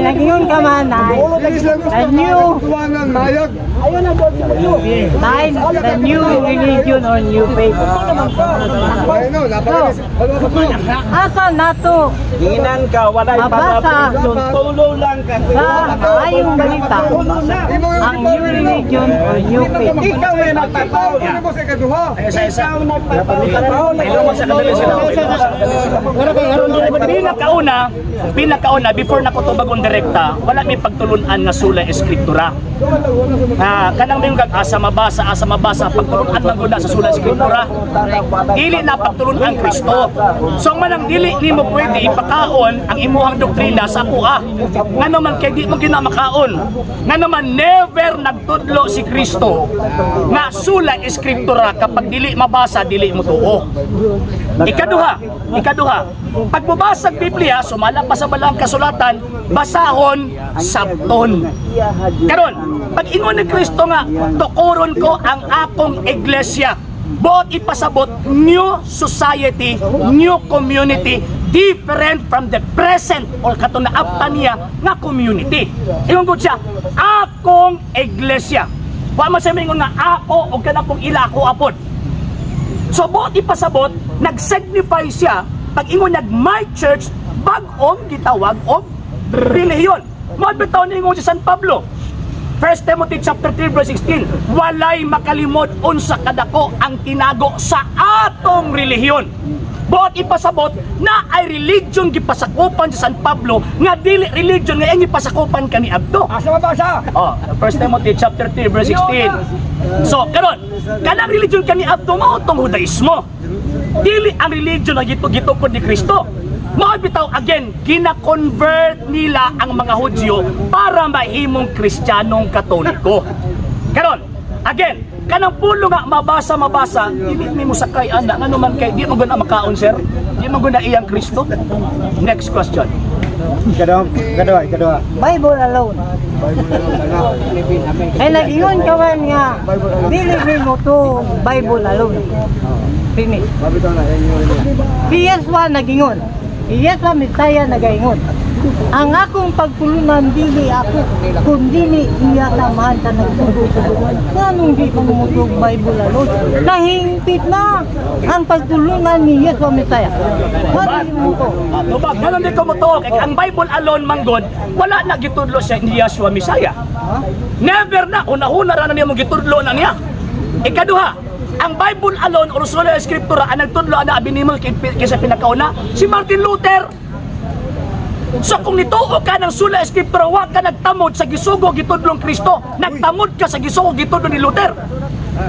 nagingon ka man ay the new religion or new faith. Asa nato Ginan ka, walay mabasa tulo lang ka. sa ayong balita ang new religion or new faith. Ikaw ay nagtataw. Isa-isa. Ilo mo sa kadali sila. Pinakauna, before na ko ito bagong direkta, wala may pagtulunan nga sula eskriptura. Kanang may asa mabasa, pagtulunan maguna sa sula eskriptura. Dili na pagtulunan Kristo. So manang dili ni mo pwede ipakaon ang imuhang doktrina sa kuha. Nga naman kay di mo ginamakaon. Nga naman never nagtudlo si Kristo nga sula eskriptura kapag dili mabasa, dili mo tuo. Ikaduha, pagbabasa ng Biblia, sumala pa sa balang kasulatan, basahon, sabton. Karon, pag ingon ni Kristo nga, tukuron ko ang akong iglesia. Buot ipasabot, new society, new community, different from the present or katunaaptan niya nga community. Ingon ko siya, akong iglesia. Wa man siya mingon nga ako o kanapong ilako apod. So buot ipasabot, nag-signify siya pag ingon nag-my church, bag-ong gitawag og relihiyon. Mo bitaw ni ingon si San Pablo. 1 Timothy chapter 3 verse 16, walay makalimot unsa kadako ang tinago sa atong relihiyon. Buot ipasabot na ay religion gipasakupan si San Pablo nga dili religion nga gipasakupan kani Abdo. Asa mabasa? 1 Timothy chapter 3 verse 16. So karon, kanang religion kani Abdo mao tong Judaismo. Dili ang religion nga gitukod ni Kristo. Mao bitaw again, gina-convert nila ang mga Hudyo para mahimong Kristiyanong Katoliko. Karon, again, kanang pulo nga mabasa, dili mo sakay ana ngano man kay di mo guna makaon sir. Di mo guna iyang Kristo. Next question. Ikaduha. Bible alone. Ay nagingon ka man nga dili mo to Bible alone. Finish. Si Yeswa nagingon. Si Yeswa Messiah nagaingon. Ang akong pagtulunan dili ako, kundi iya tamahan ka nagtulungan. Ganong di pamumutog Bible alone. Nahingpit na ang pagtulunan ni Yeswa Messiah. Wala mo to. Tubag, ganun di ko mo to. Ang Bible alone manggod, wala na gitudlo siya ni Yeswa Messiah. Never na, una-una na niya mo gitudlo na niya. Ikaduha, ang Bible alone o sula eskriptura ang nagtudlo na abinimol kaysa pinakauna si Martin Luther. So kung nituo ka ng sula eskriptura, huwag ka nagtamod sa gisugo gitudlong Kristo, nagtamod ka sa gisugo gitudlo ni Luther.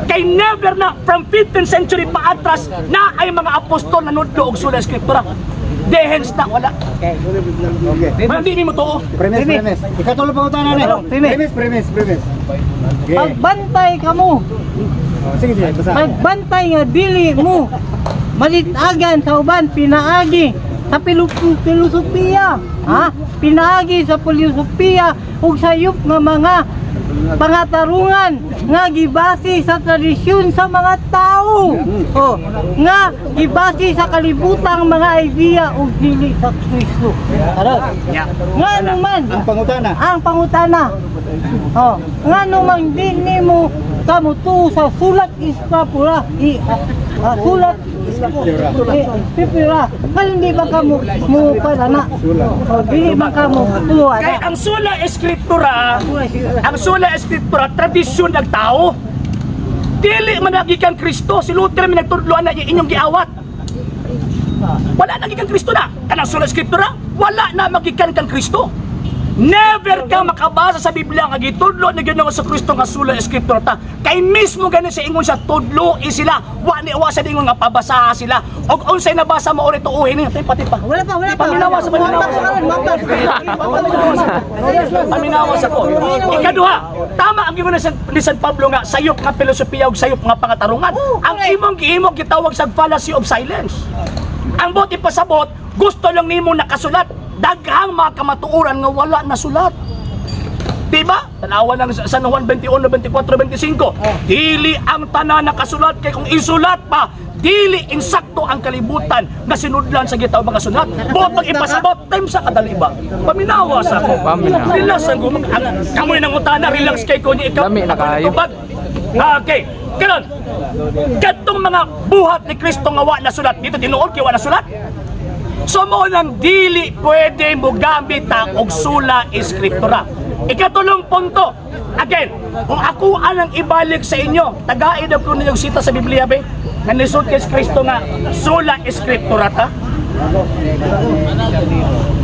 Kay never na from 15th century pa atras na ay mga apostol na nudlo og sula eskriptura. Dehens na wala. Okay. Hindi mo to. Premise. Ikatulo pa utana na. Premise. Pagbantay ka mo. Sige, basa. Pagbantay nga dili mo malitagan sa uban pinaagi sa filosofiya, pinaagi sa filosofiya ug sayop nga mga pangatarungan nga gibase sa tradisyon sa mga tao. Nga gibase sa kalibutang mga idea ug dili sa Kristo. Nga naman ang pangutana. Nga naman dili mo kamuto sa sulat Escritura, sulat Escritura. Kaya hindi ba kamu parana? Hindi ba kamu tuwa? Kaya ang sula Escritura, tradisyon ng tao. Dili man nagikan Kristo, si Luther may nagtudloan na inyong giawat. Wala nagikan Kristo na. Kanang sula Escritura, wala na magikan kang Kristo. Never ka makabasa sa Biblia nga gitudlo ni Ginoong sa Kristo nga sula eskriptura ta. Kay mismo gani sa ingon siya tudlo sila. Wa sa ingon nga pabasaha sila. Og unsay nabasa mo ori tuuhin ni tipa. Wala pa. Paminawa sa paminawa sa ko. Ikaduha, tama ang ingon ni San Pablo nga sayop nga filosofiya ug sayop nga pangatarungan. Ang imong gitawag sa fallacy of silence. Ang buti pasabot, gusto lang nimo nakasulat. Daghang mga kamatuoran nga wala na sulat. Diba? Tanawa ng San Juan 21, 24, 25. Dili ang tanan nakasulat kay kung isulat pa, dili insakto ang kalibutan na sinudlan sa gitaw mga sulat. Buot pag ipasabot time sa kadaliba. Paminawa sa ako. Relax ang gumag. Kamoy nang utana, relax kay ko ni ikaw. Dami na kayo. Okay. Karon. Katong mga buhat ni Kristo nga wa na sulat dito tinuod kay wa na sulat. So mo nang dili pwede mo gamit og sula eskriptura. Ikatulong punto. Again, kung ako anang ibalik sa inyo, tagaid ko ninyong sita sa Biblia be, nga nisud kay Kristo nga sula eskriptura ta.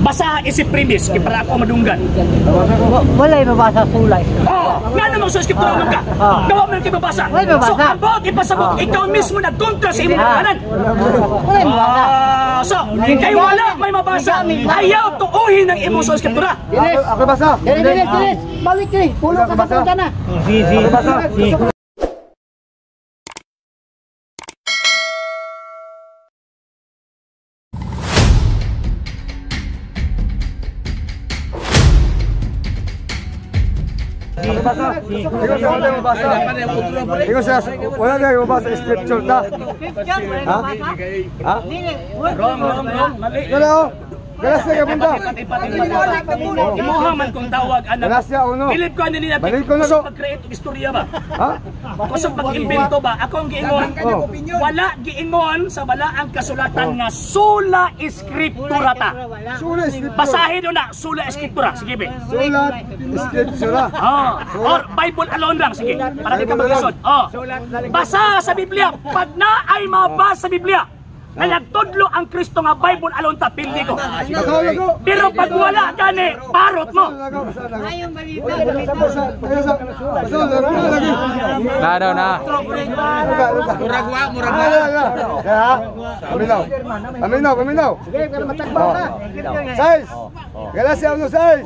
Basa isip premise kay para ako madunggan. Walay mabasa sulay. Nga naman sa eskriptura man ka. Gawa mo kay mabasa. Walay mabasa. So abot ipasabot ikaw mismo nagkontra sa imong kanan. Walay mabasa. So, kay wala may mabasa. Ayaw tuuhin ang imong sa eskriptura. Ako basa. Dinis. Balik ka. Pulo ka sa na. Ako basa. Ikaw sa wala na yung mabasa scripture ta. Ha? Ha? Wrong. Mali. Wala. Galas na kabunda. Imuha man kung tawag anak. Galas na uno. Bilib ko ano nila. Balik ko na Kusog to. mag-create og istorya ba? Ha? Kusog pag-invento ba? Ako ang giingon. Wala giingon sa wala ang kasulatan nga sula eskriptura ta. Sulat scripture. Basahin nyo na, sula eskriptura. Sige be. Sulat scripture. Or Bible alone lang. Sige, para di ka maglisod. Basa sa Biblia. Pag na ay mabasa sa Biblia, na nagtudlo ang Kristo nga Bible alone ta, pildi ko. Pero pag wala gani, parot mo. Ayong balita. Na daw na. Paminaw. Size. Galas siya ano size.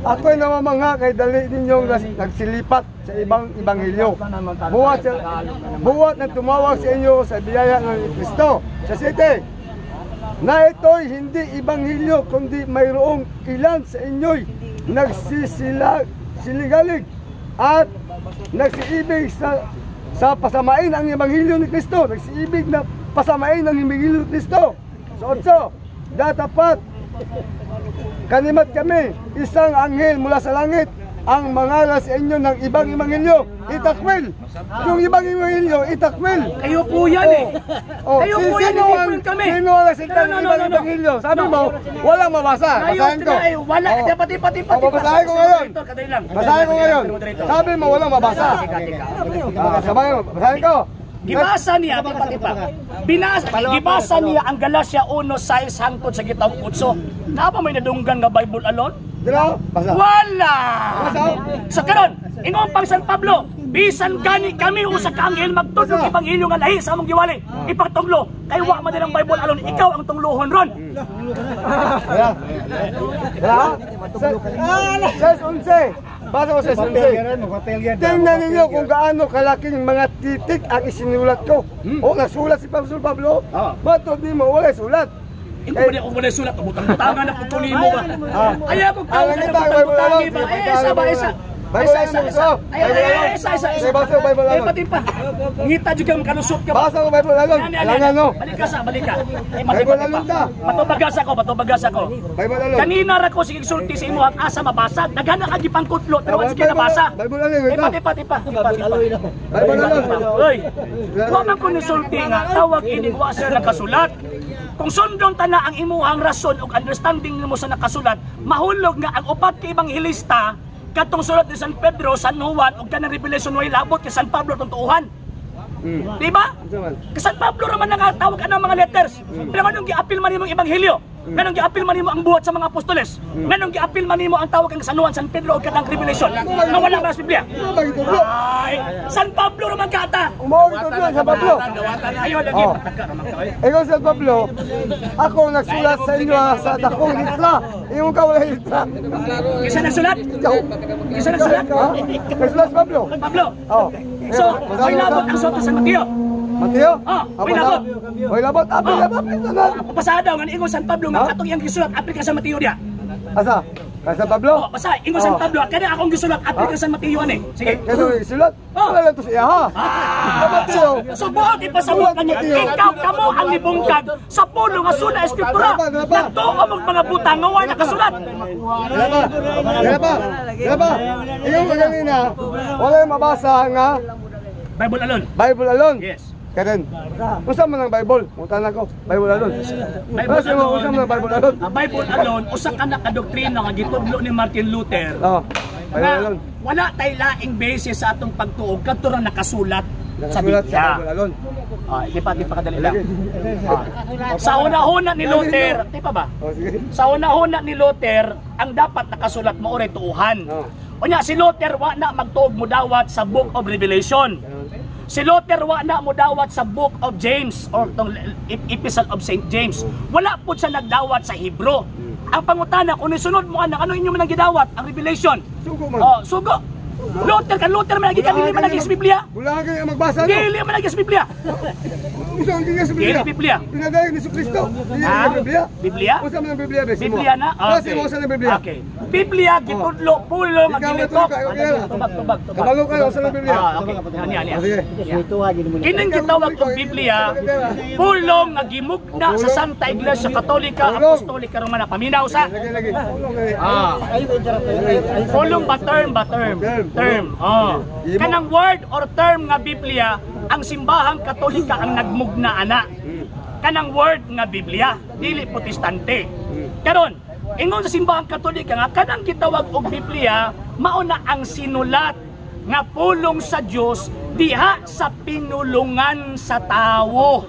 Ako'y namamangha kay dali ninyong nagsilipat sa ibang ebanghelyo. Buwat na tumawag sa inyo sa biyaya ng Kristo sa city na ito'y hindi ebanghelyo kundi mayroong ilan sa inyo'y nagsisiligalig at nagsiibig sa pasamain ang ebanghelyo ni Kristo. Nagsiibig na pasamain ang ebanghelyo ni Kristo. So, datapat kanimat kami, isang anghel mula sa langit ang mangaral sa inyo ng ibang ebanghelyo, itakwil. Yung ibang ebanghelyo, itakwil. Kayo po yan eh. Kayo po yan, hindi po yan kami. Sino ang nasinta ng ibang ebanghelyo? Sabi mo, walang mabasa. Basahin ko. Wala, pati. Basahin ko ngayon. Basahin ko ngayon. Sabi mo, walang mabasa. Basahin ko. Gibasa niya, gibasa niya ang Galacia 1:6 hangtod sa gitawng 8. Napa may nadunggan nga Bible alone? Dilo, basa. Wala! Basa. Sa karon, ingon pang San Pablo, bisan gani kami usa ka anghel magtudlo ebanghelyo nga lahi sa among giwali. Ipagtunglo, kay wa man din ang Bible alone, ikaw ang tunglohon ron. Says 11. Basa ko sa 11. Tingnan ninyo kung gaano kalaking mga titik ang isinulat ko. O, nasulat si Pastor Pablo. Matod ni mo, wala sulat. Hindi ba niya kung wala sulat, butang-butangan na pagtuli mo ba? Ayaw kong tawag na butang-butangi ba? Isa ba? Isa. Pati pa. Ngita juga ang kanusot ka ba? Basa ko Bible alone. Alangan no. Balik ka. Bible alone ta. Patubagas ako. Bible alone. Kanina ra ko sige sulti sa imo ang asa mabasa. Daghana ka di pangkutlo pero wala sige nabasa. Bible alone. Pati pa. Bible alone. Oy. Wa man ko ni sulti nga tawag ini wa sa nakasulat. Kung sundon ta na ang imuhang rason ug understanding nimo sa nakasulat, mahulog nga ang upat ka ebanghelista katong sulat ni San Pedro, San Juan ug kanang Revelation way labot kay San Pablo tong tuuhan. Diba? Kay San Pablo ra man nangatawag anang mga letters. Pero anong giapil man nimong ebanghelyo? Nganong giapil man nimo ang buhat sa mga apostoles? Nganong giapil man nimo ang tawag kang San Juan, San Pedro ug kanang Revelation? Nga wala ba sa Biblia? Ay, San Pablo ra man kata. Umaw ito doon sa Pablo. Ayo lagi pataka ra man ka. Ikaw sa Pablo, ako nagsulat sa inyo sa dakong litla. Iyong ka wala litla. Kisa nagsulat? Kisa nagsulat? Nagsulat Pablo. Pablo. Oh. So, may labot ang sulat sa Mateo. Mateo? May labot. May labot. Apil. Pasada nga ingon San Pablo nga katong iyang gisulat apil ka sa Mateo dia. Asa? Sa Pablo. Oh, basta ingon San Pablo, kani akong gisulat at sa San Mateo ani. Sige. Kaya isulat. Oh. Wala lang to siya ha. So buot ipasabot na niya, ikaw kamo ang libungkag sa pulo nga sula eskriptura. Nagtuo mo mga butang nga wala nakasulat. Kaya ba? Iyong kanina, wala yung mabasa nga Bible alone. Bible alone. Yes. Karen, usa man ang Bible. Mutan ako, Bible alone. Bible Usa man ang Bible alone. Ang Bible alone usa ka na kadoktrina nga gitudlo ni Martin Luther. Oh, Bible Nga alone. wala tay laing basis sa atong pagtuog kadto ra nakasulat sa Nakasulat sa Bible Biblia. alone. Di pa kadali lang. Sa una-una ni Luther, di pa ba? Oh, sige. Sa una-una ni Luther, ang dapat nakasulat mo oray tuuhan. Oh. Unya si Luther wa na magtuog mo dawat sa Book of Revelation. Si Luther wa na mo dawat sa Book of James or tong Epistle of St. James. Wala pud siya nagdawat sa Hebrew. Ang pangutana kung isunod mo ano inyo man gidawat ang Revelation. Sugo man. Oh, sugo. Luther man lagi kanili man lagi sa Biblia. Wala kayo ang magbasa no. Dili man lagi sa Biblia. Usa ang gingas sa Biblia. Dili Biblia. Pinadayag ni Kristo. Dili ang Biblia. Biblia? Usa man ang Biblia bes. Biblia na? Kasi mo sa Biblia. Okay. Biblia gitudlo pulong ang Ikaw, gilitok. ikaw, ikaw. Tubag. Kabalo kayo sa Biblia. Okay. Yan. Sige. Kining gitawag kong Biblia, pulong nga gimugna sa Santa Iglesia Katolika Apostolika Romana. Paminaw sa Lagi. pulong ba term? Term. Oh. Kanang word or term nga Biblia, ang simbahang Katolika ang nagmugna ana. Kanang word nga Biblia, dili protestante. Karon, ingon sa simbahang Katolika nga kanang gitawag og Biblia, mao na ang sinulat nga pulong sa Dios diha sa pinulungan sa tawo.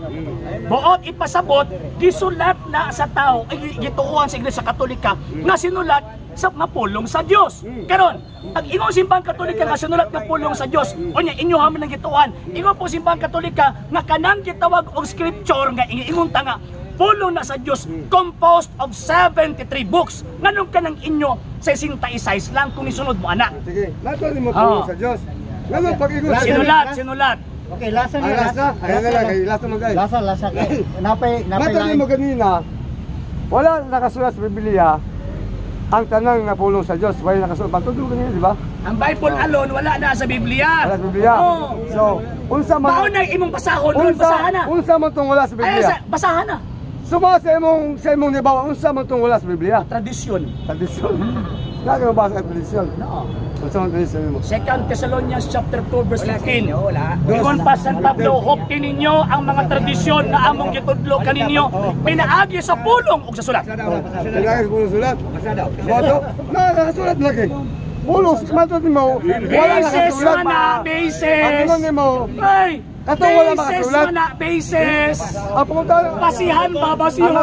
Buot ipasabot, gisulat na sa tao, gituuhan sa Iglesia Katolika nga sinulat sa nga pulong sa Dios. Karon, pag ingon simbahang Katolika nga sinulat nga pulong sa Dios, unya inyo haman ang gituuhan. Ingon po simbahang Katolika nga kanang gitawag og scripture nga ingon ta nga pulong na sa Dios composed of 73 books. Nganong kanang inyo 66 lang kung isunod mo ana. Sige. Lato ni mo po sa Dios. Ngano pag igo Sinulat. Okay, lasa Ang niya. lasa, ayan na lang, kay lasa magay. Lasa kay. Napay Lato ni mo ganina. Wala nakasulat sa Biblia ang tanang na pulong sa Dios. Wala nakasulat. Pagtudo ganina, di ba? Ang Bible alone wala na sa Biblia. Wala sa Biblia. Oh. So, unsa man Baon na imong basahon ron, basahan na. unsa man tong wala sa Ay, Biblia. basahan na. Suba sa imong nibaw, unsa man tong wala sa Biblia. Tradisyon. Tradisyon. Lagi mo basa ang tradisyon. No. Unsa man tradisyon mo? 2 Thessalonians chapter 2 verse 15. Ingon pa San Pablo, hopti ninyo ang mga tradisyon na among gitudlo kaninyo pinaagi sa pulong ug sa sulat. Kailangan sa pulong sulat. Boto, nakasulat lagi. Pulong, matot mo, wala Basis nakasulat. na basis. Ano ni mo? Ay, Katong wala basis makasulat. na basis. Ang pumunta, Basihan ba, basihan?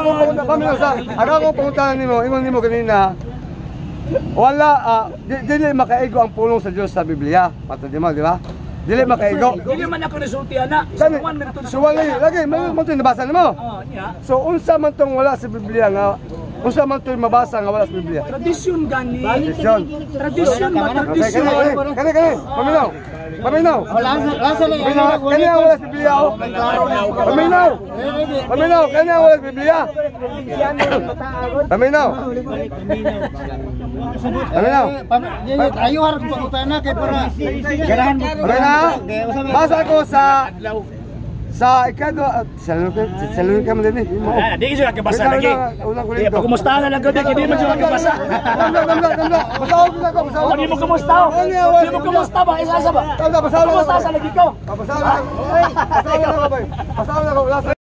ako pumunta nimo, ingon nimo kanina. Wala, dili makaigo ang pulong sa Dios sa Biblia. Matod mo, di ba? Dili makaigo. Dili man ako resultihan na. Kani, Suwan man ito. so wala, lagi, mo ito nabasa mo. Oh, niya. So unsa man tong wala sa Biblia nga, unsa man tong mabasa nga wala sa Biblia? Tradisyon gani. Tradisyon. Tradisyon ba? Okay, Tradisyon. kani, paminaw. Paminaw. lasa niya. Kani ang wala sa Biblia, oh. Paminaw. Paminaw, kani ang wala sa Biblia. Paminaw. Paminaw. Ayo harap pagutana kay para ganahan mo. Okay na? Basa ko sa ikado, salun ka mo din eh. Di ka kabasa lagi. Pag kumustahan na lang ko, di mo siya kabasa. Basaw ko na ko, basaw. Hindi mo kumusta. Hindi mo kumusta ba? Isa sa ba? Basaw na Kumusta sa lagi ko? Basaw na ko. Basaw na ko.